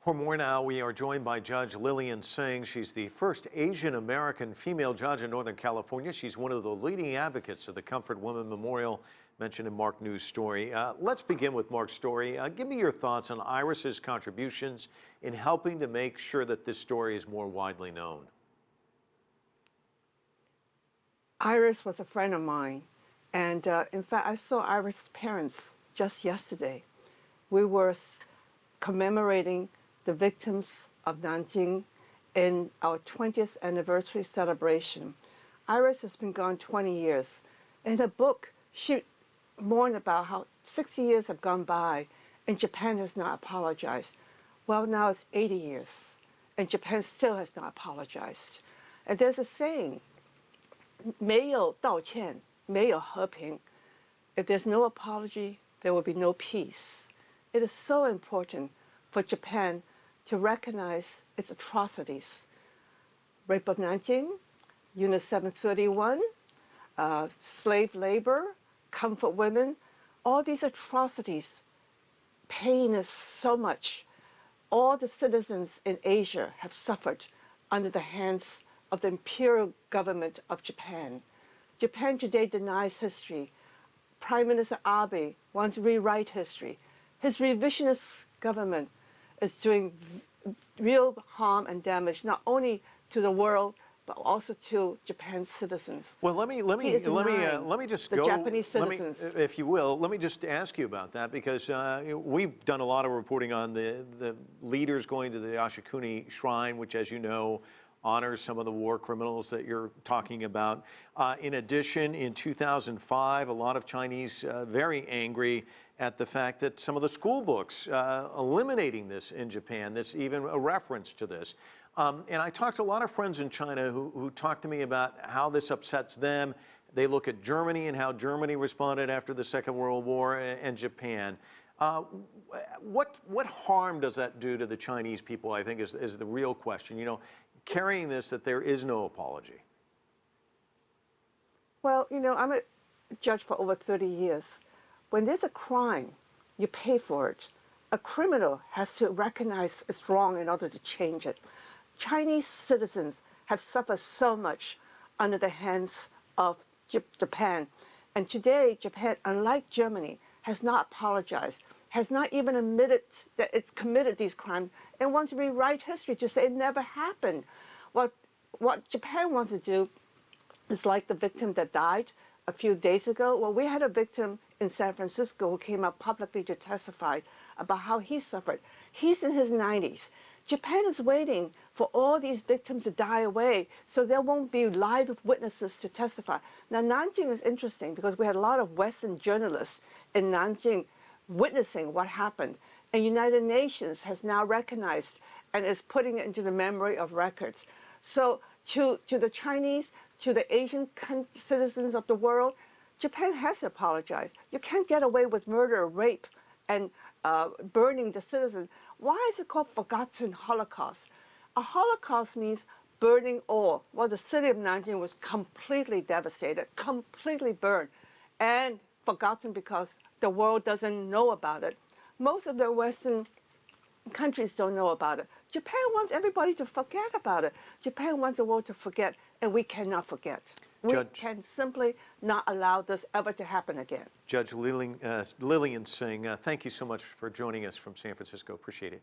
For more now, we are joined by Judge Lillian Sing. She's the first Asian American female judge in Northern California. She's one of the leading advocates of the Comfort Women Memorial mentioned in Mark News' story. Let's begin with Mark's story. Give me your thoughts on Iris's contributions in helping to make sure that this story is more widely known. Iris was a friend of mine, and in fact, I saw Iris' parents just yesterday. We were commemorating the victims of Nanjing in our 20th anniversary celebration. Iris has been gone 20 years. In her book, she mourned about how 60 years have gone by and Japan has not apologized. Well, now it's 80 years and Japan still has not apologized. And there's a saying, 没有道歉,没有和平. If there's no apology, there will be no peace. It is so important for Japan to recognize its atrocities. Rape of Nanjing, Unit 731, slave labor, comfort women, all these atrocities pain us so much. All the citizens in Asia have suffered under the hands of the imperial government of Japan. Japan today denies history. Prime Minister Abe wants to rewrite history. His revisionist government is doing real harm and damage not only to the world but also to Japan's citizens. Well, let me just the go. Japanese citizens, if you will, let me just ask you about that, because we've done a lot of reporting on the leaders going to the Ashikuni Shrine, which, as you know, honors some of the war criminals that you're talking about. In addition, in 2005, a lot of Chinese very angry at the fact that some of the school books eliminating this in Japan, this even a reference to this. And I talked to a lot of friends in China who talked to me about how this upsets them. They look at Germany and how Germany responded after the Second World War, and Japan. What harm does that do to the Chinese people, I think, is the real question. You know, carrying this, that there is no apology. Well, you know, I'm a judge for over 30 years. When there's a crime, you pay for it. A criminal has to recognize it's wrong in order to change it. Chinese citizens have suffered so much under the hands of Japan. And today, Japan, unlike Germany, has not apologized, has not even admitted that it's committed these crimes, and wants to rewrite history to say it never happened. What Japan wants to do is like the victim that died a few days ago. Well, we had a victim in San Francisco who came out publicly to testify about how he suffered. He's in his 90s. Japan is waiting for all these victims to die away so there won't be live witnesses to testify. Now, Nanjing is interesting because we had a lot of Western journalists in Nanjing witnessing what happened. And United Nations has now recognized and is putting it into the memory of records. So to the Chinese, to the Asian citizens of the world, Japan has to apologize. You can't get away with murder, rape, and burning the citizens. Why is it called forgotten Holocaust? A Holocaust means burning all. Well, the city of Nanjing was completely devastated, completely burned, and forgotten because the world doesn't know about it. Most of the Western countries don't know about it. Japan wants everybody to forget about it. Japan wants the world to forget, and we cannot forget. We can simply not allow this ever to happen again. Judge Lillian Sing, thank you so much for joining us from San Francisco. Appreciate it.